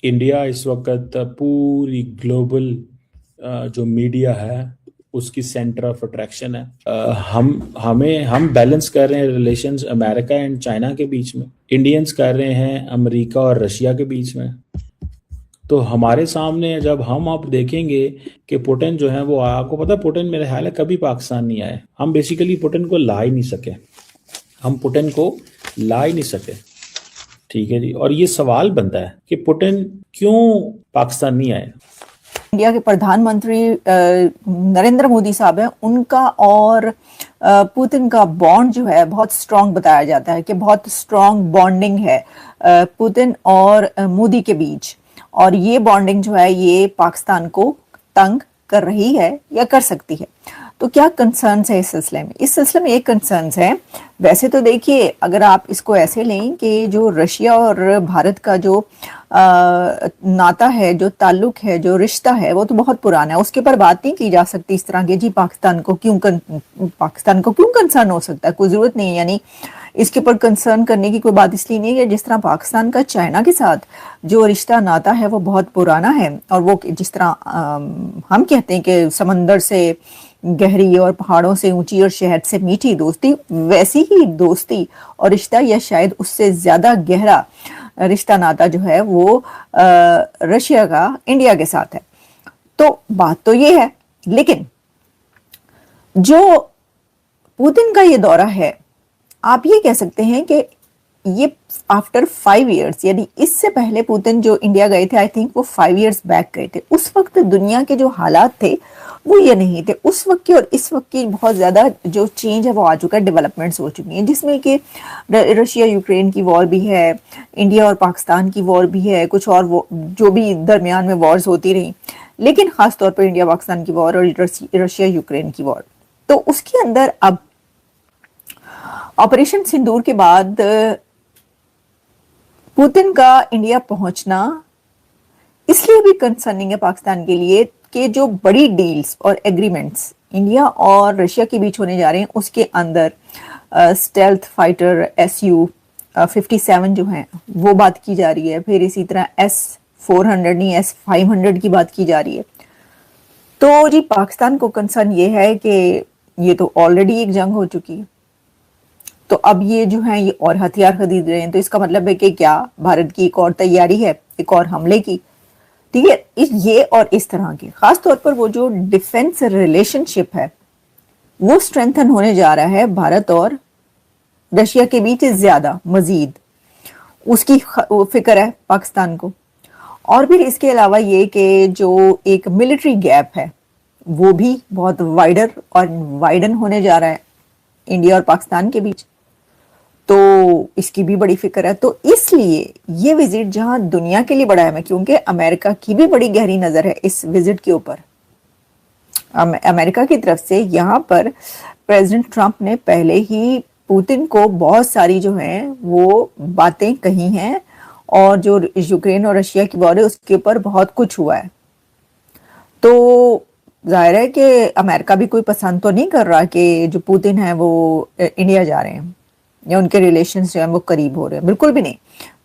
India इस वक्त पूरी ग्लोबल जो मीडिया है उसकी सेंटर ऑफ अट्रैक्शन है। हम बैलेंस कर रहे हैं रिलेशंस अमेरिका एंड चाइना के बीच में, इंडियंस कर रहे हैं अमेरिका और रशिया के बीच में। तो हमारे सामने जब हम अब देखेंगे कि पुतिन जो है वो, आपको पता है पुतिन मेरे ख्याल है कभी पाकिस्तान नहीं आए। हम बेसिकली पुतिन को ला ही नहीं सके, हम पुतिन को ला ही नहीं सके। ठीक है जी। और ये सवाल बनता है कि पुतिन क्यों पाकिस्तान नहीं आए। इंडिया के प्रधानमंत्री नरेंद्र मोदी साहब हैं, उनका और पुतिन का बॉन्ड जो है बहुत स्ट्रांग बताया जाता है कि बहुत स्ट्रांग बॉन्डिंग है पुतिन और मोदी के बीच। और ये बॉन्डिंग जो है ये पाकिस्तान को तंग कर रही है या कर सकती है। तो क्या कंसर्न्स है इस सिलसिले में? इस सिलसिले में एक कंसर्न्स है, वैसे तो देखिए अगर आप इसको ऐसे लें कि जो रशिया और भारत का जो नाता है, जो ताल्लुक है, जो रिश्ता है, वो तो बहुत पुराना है, उसके ऊपर बात नहीं की जा सकती इस तरह की। जी पाकिस्तान को क्यों कंसर्न हो सकता है, कोई जरूरत नहीं है। यानी इसके ऊपर कंसर्न करने की कोई बात इसलिए नहीं है कि जिस तरह पाकिस्तान का चाइना के साथ जो रिश्ता नाता है वो बहुत पुराना है, और वो जिस तरह हम कहते हैं कि समंदर से गहरी और पहाड़ों से ऊंची और शहद से मीठी दोस्ती, वैसी ही दोस्ती और रिश्ता या शायद उससे ज्यादा गहरा रिश्ता नाता जो है वो रशिया का इंडिया के साथ है। तो बात तो ये है, लेकिन जो पुतिन का ये दौरा है, आप ये कह सकते हैं कि ये आफ्टर 5 इयर्स, यानी इससे पहले पुतिन जो इंडिया गए थे, आई थिंक वो 5 इयर्स बैक गए थे, उस वक्त दुनिया के जो हालात थे वो ये नहीं थे। उस वक्त की और इस वक्त की बहुत ज्यादा जो चेंज है वो आ चुका है, डेवलपमेंट्स हो चुकी हैं, जिसमें कि रशिया यूक्रेन की वॉर भी है, इंडिया और पाकिस्तान की वॉर भी है, कुछ और जो भी दरमियान में वॉर्स होती रही, लेकिन खासतौर पर इंडिया पाकिस्तान की वॉर और रशिया यूक्रेन की वॉर। तो उसके अंदर अब ऑपरेशन सिंदूर के बाद पुतिन का इंडिया पहुंचना इसलिए भी कंसर्निंग है पाकिस्तान के लिए कि जो बड़ी डील्स और एग्रीमेंट्स इंडिया और रशिया के बीच होने जा रहे हैं, उसके अंदर स्टेल्थ फाइटर SU-57 जो हैं वो बात की जा रही है, फिर इसी तरह S-400 नहीं S-500 की बात की जा रही है। तो जी पाकिस्तान को कंसर्न ये है कि ये तो ऑलरेडी एक जंग हो चुकी है, तो अब ये जो है ये और हथियार खरीद रहे हैं, तो इसका मतलब है कि क्या भारत की एक और तैयारी है एक और हमले की। ठीक है, ये और इस तरह के खास तौर पर वो जो डिफेंस रिलेशनशिप है वो स्ट्रेंथन होने जा रहा है भारत और रशिया के बीच ज्यादा मजीद, उसकी फिक्र है पाकिस्तान को। और फिर इसके अलावा ये कि जो एक मिलिट्री गैप है वो भी बहुत वाइडर और वाइडन होने जा रहा है इंडिया और पाकिस्तान के बीच, तो इसकी भी बड़ी फिक्र है। तो इसलिए ये विजिट जहां दुनिया के लिए बड़ा है, क्योंकि अमेरिका की भी बड़ी गहरी नजर है इस विजिट के ऊपर। अमेरिका की तरफ से यहाँ पर प्रेसिडेंट ट्रंप ने पहले ही पुतिन को बहुत सारी जो है वो बातें कही हैं, और जो यूक्रेन और रशिया की वॉर है उसके ऊपर बहुत कुछ हुआ है। तो जाहिर है कि अमेरिका भी कोई पसंद तो नहीं कर रहा कि जो पुतिन है वो इंडिया जा रहे हैं या उनके रिलेशंस जो है वो करीब हो रहे हैं, बिल्कुल भी नहीं,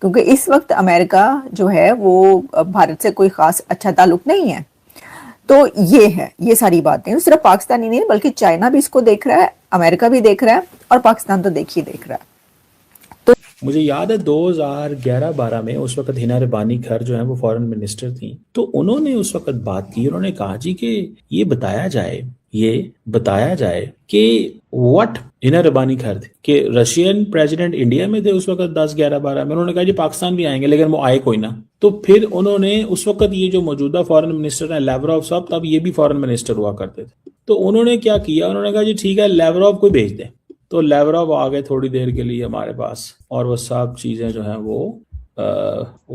क्योंकि इस वक्त अमेरिका जो है वो भारत से कोई खास अच्छा ताल्लुक नहीं है। तो ये है, ये सारी बातें सिर्फ पाकिस्तान ही नहीं बल्कि चाइना भी इसको देख रहा है, अमेरिका भी देख रहा है, और पाकिस्तान तो देख रहा है। तो मुझे याद है 2011-12 में उस वक्त हिना रबानी खर जो है वो फॉरेन मिनिस्टर थी, तो उन्होंने उस वक्त बात की, उन्होंने कहा जी कि ये बताया जाए कि व्हाट हिना रबानी खर थे कि रशियन प्रेसिडेंट इंडिया में थे उस वक्त 10-11-12 में, उन्होंने कहा जी पाकिस्तान भी आएंगे, लेकिन वो आए कोई ना। तो फिर उन्होंने उस वक्त ये जो मौजूदा फॉरेन मिनिस्टर है लैवरोव साहब, तब ये भी फॉरेन मिनिस्टर हुआ करते थे, तो उन्होंने क्या किया, उन्होंने कहा जी ठीक है लैवरोव को भेज दें। तो लैवरोव आ गए थोड़ी देर के लिए हमारे पास, और वो सब चीजें जो हैं वो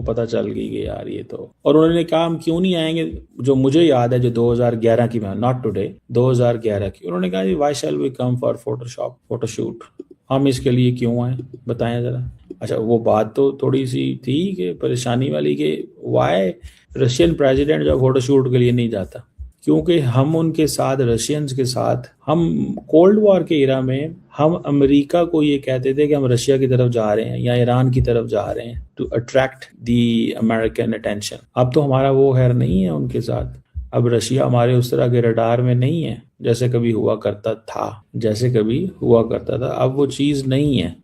पता चल गई कि यार ये तो, और उन्होंने कहा हम क्यों नहीं आएंगे। जो मुझे याद है जो 2011 की, नॉट टुडे, 2011 की, उन्होंने कहा why shall we come for photoshoot, हम इसके लिए क्यों आए बताएं जरा। अच्छा, वो बात तो थोड़ी सी थी कि परेशानी वाली कि वाई रशियन प्रेसिडेंट जो फोटोशूट के लिए नहीं जाता, क्योंकि हम उनके साथ, रशियंस के साथ, हम कोल्ड वॉर के इरा में हम अमेरिका को ये कहते थे कि हम रशिया की तरफ जा रहे हैं या ईरान की तरफ जा रहे हैं to attract the American attention. अब तो हमारा वो खैर नहीं है उनके साथ। अब रशिया हमारे उस तरह के रडार में नहीं है जैसे कभी हुआ करता था, जैसे कभी हुआ करता था। अब वो चीज़ नहीं है।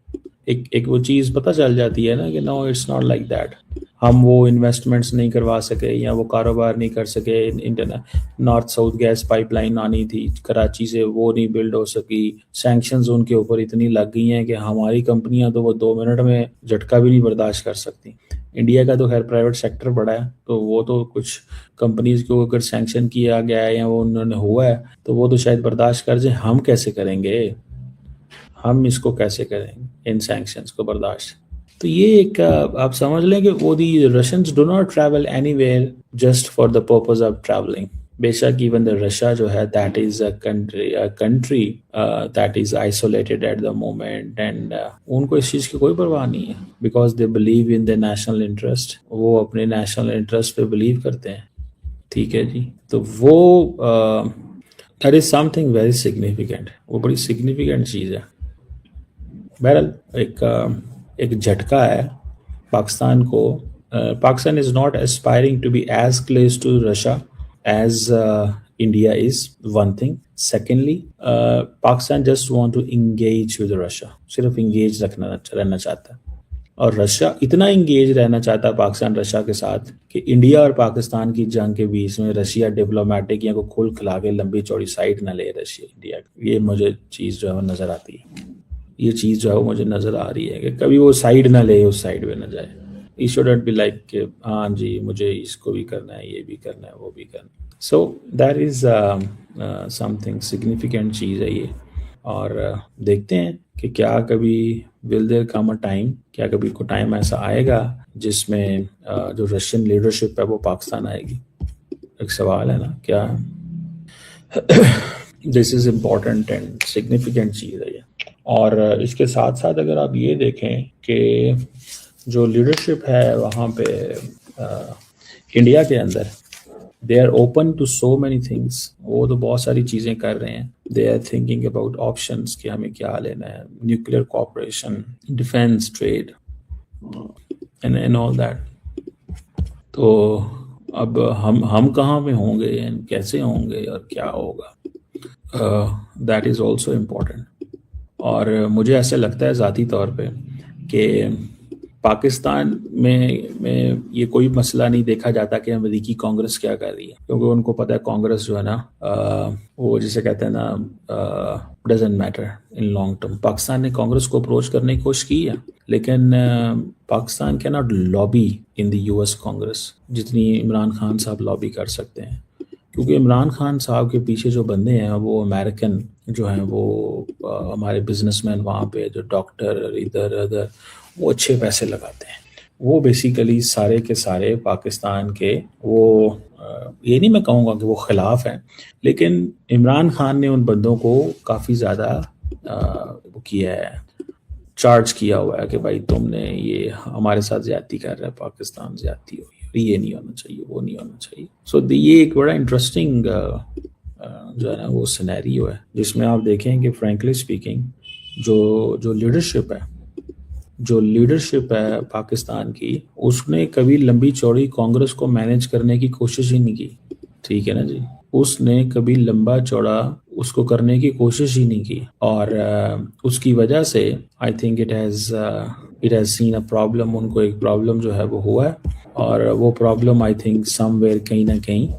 एक वो चीज़ पता चल जाती है ना कि no, it's not like that. हम वो इन्वेस्टमेंट्स नहीं करवा सके या वो कारोबार नहीं कर सके। नॉर्थ साउथ गैस पाइपलाइन आनी थी कराची से, वो नहीं बिल्ड हो सकी। सैंक्शंस उनके ऊपर इतनी लग गई हैं कि हमारी कंपनियां तो वो 2 मिनट में झटका भी नहीं बर्दाश्त कर सकती। इंडिया का तो खैर प्राइवेट सेक्टर बड़ा है, तो वो तो कुछ कंपनीज को अगर सैंक्शन किया गया है या वो उन्होंने हुआ है तो वो तो शायद बर्दाश्त कर जाए। हम कैसे करेंगे? हम इसको कैसे करेंगे, इन सैंक्शंस को बर्दाश्त? तो ये एक आप समझ लें कि वो the Russians do not travel anywhere just for the purpose of travelling. बेशक इवन द रशिया जो है that is a country that is isolated at the moment, and उनको इस चीज़ की कोई परवाह नहीं है because they believe in the national interest. वो अपने नेशनल इंटरेस्ट पे बिलीव करते हैं। ठीक है जी, तो वो that is something very significant. वो बड़ी सिग्निफिकेंट चीज़ है। बहरहाल एक झटका है पाकिस्तान को। Pakistan is not aspiring to be as close to Russia as India is, one thing. Secondly, Pakistan just want to engage with Russia, सिर्फ इंगेज रहना चाहता है। और रशिया इतना इंगेज रहना चाहता है पाकिस्तान रशिया के साथ कि इंडिया और पाकिस्तान की जंग के बीच में रशिया डिप्लोमेटिक या को खुल खिला के लंबी चौड़ी साइड न ले रशिया इंडिया। ये मुझे चीज़ जो है वो नज़र आती है। ये चीज़ जो है वो मुझे नज़र आ रही है कि कभी वो साइड ना ले, उस साइड पे ना जाए। ई शुडंट बी लाइक कि हाँ जी मुझे इसको भी करना है, ये भी करना है, वो भी करना है। So that is something significant चीज़ है ये। और देखते हैं कि क्या कभी will there come a time, क्या कभी को टाइम ऐसा आएगा जिसमें जो रशियन लीडरशिप है वो पाकिस्तान आएगी। एक सवाल है ना, क्या this is important and significant चीज़ है ये। और इसके साथ साथ अगर आप ये देखें कि जो लीडरशिप है वहाँ पे इंडिया के अंदर, they are open to so many things. वो तो बहुत सारी चीज़ें कर रहे हैं। They are thinking about options कि हमें क्या लेना है, nuclear cooperation, defence, trade and all that. तो अब हम कहाँ पे होंगे एंड कैसे होंगे और क्या होगा, दैट इज़ ऑल्सो इम्पॉर्टेंट। और मुझे ऐसे लगता है ज़ाती तौर पे कि पाकिस्तान में ये कोई मसला नहीं देखा जाता कि अमेरिकी कांग्रेस क्या कर रही है, क्योंकि उनको पता है कांग्रेस जो है ना वो जिसे कहते हैं ना doesn't matter in long term. Pakistan ने कांग्रेस को अप्रोच करने की कोशिश की है, लेकिन Pakistan can not lobby in the US Congress जितनी इमरान खान साहब लॉबी कर सकते हैं, क्योंकि इमरान खान साहब के पीछे जो बंदे हैं वो अमेरिकन जो हैं, वो हमारे बिजनेसमैन वहाँ पे जो डॉक्टर इधर उधर, वो अच्छे पैसे लगाते हैं। वो बेसिकली सारे के सारे पाकिस्तान के, वो ये नहीं मैं कहूँगा कि वो खिलाफ हैं, लेकिन इमरान खान ने उन बंदों को काफ़ी ज़्यादा वो किया है, चार्ज किया हुआ है कि भाई तुमने ये हमारे साथ ज़्यादती कर रहा है, पाकिस्तान ज़्यादती हुई, ये नहीं होना चाहिए, वो नहीं होना चाहिए। सो ये एक बड़ा इंटरेस्टिंग जो है ना वो सिनेरियो है, जिसमें आप देखें कि फ्रैंकली स्पीकिंग जो लीडरशिप है पाकिस्तान की, उसने कभी लंबी चौड़ी कांग्रेस को मैनेज करने की कोशिश ही नहीं की। ठीक है ना जी, उसने कभी लंबा चौड़ा उसको करने की कोशिश ही नहीं की, और उसकी वजह से I think it has seen a problem. उनको एक प्रॉब्लम जो है वो हुआ है, और वो प्रॉब्लम आई थिंक समवेयर कहीं ना कहीं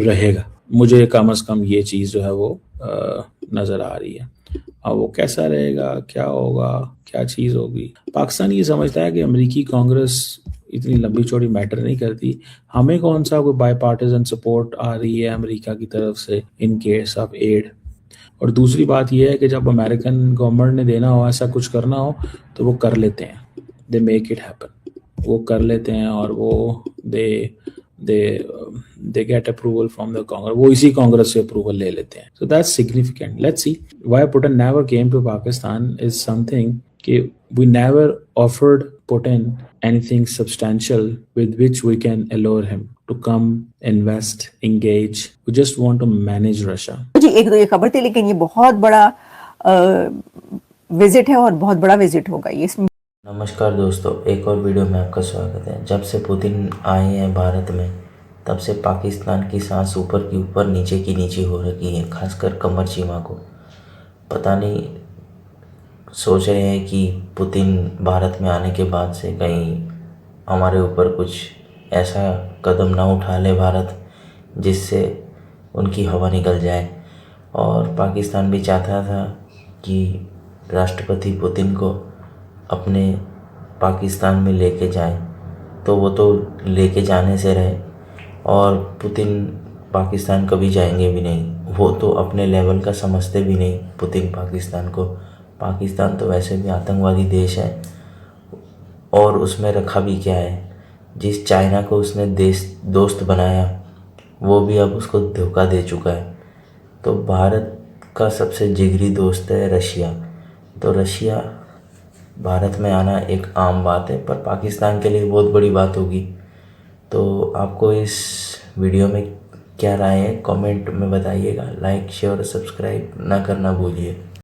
रहेगा। मुझे कम से कम ये चीज़ जो है वो नज़र आ रही है। अब वो कैसा रहेगा, क्या होगा, क्या चीज़ होगी। पाकिस्तान ये समझता है कि अमेरिकी कांग्रेस इतनी लंबी चौड़ी मैटर नहीं करती, हमें कौन सा कोई बाईपार्टिजन सपोर्ट आ रही है अमेरिका की तरफ से इन केस ऑफ एड। और दूसरी बात यह है कि जब अमेरिकन गवर्नमेंट ने देना हो, ऐसा कुछ करना हो, तो वो कर लेते हैं, दे मेक इट हैपन, वो कर लेते हैं, और वो they get approval from the Congress, वो इसी कांग्रेस से अप्रूवल ले लेते हैं। So that's significant. Let's see. Why Putin never came to Pakistan is something कि we never offered Putin anything substantial with which we can allure him to come, invest, engage. We just want to manage Russia. जी एक तो ये खबर थी, लेकिन ये बहुत बड़ा विजिट है और बहुत बड़ा विजिट होगा ये। इसमें नमस्कार दोस्तों, एक और वीडियो में आपका स्वागत है। जब से पुतिन आए हैं भारत में, तब से पाकिस्तान की सांस ऊपर की ऊपर नीचे की नीचे हो रखी है, खासकर कमर चीमा को। पता नहीं सोच रहे हैं कि पुतिन भारत में आने के बाद से कहीं हमारे ऊपर कुछ ऐसा कदम ना उठा ले भारत जिससे उनकी हवा निकल जाए। और पाकिस्तान भी चाहता था कि राष्ट्रपति पुतिन को अपने पाकिस्तान में लेके जाए, तो वो तो लेके जाने से रहे, और पुतिन पाकिस्तान कभी जाएंगे भी नहीं। वो तो अपने लेवल का समझते भी नहीं पुतिन पाकिस्तान को। पाकिस्तान तो वैसे भी आतंकवादी देश है, और उसमें रखा भी क्या है। जिस चाइना को उसने दोस्त बनाया, वो भी अब उसको धोखा दे चुका है। तो भारत का सबसे जिगरी दोस्त है रशिया। तो रशिया भारत में आना एक आम बात है, पर पाकिस्तान के लिए बहुत बड़ी बात होगी। तो आपको इस वीडियो में क्या राय है, कमेंट में बताइएगा। लाइक, शेयर और सब्सक्राइब ना करना भूलिए।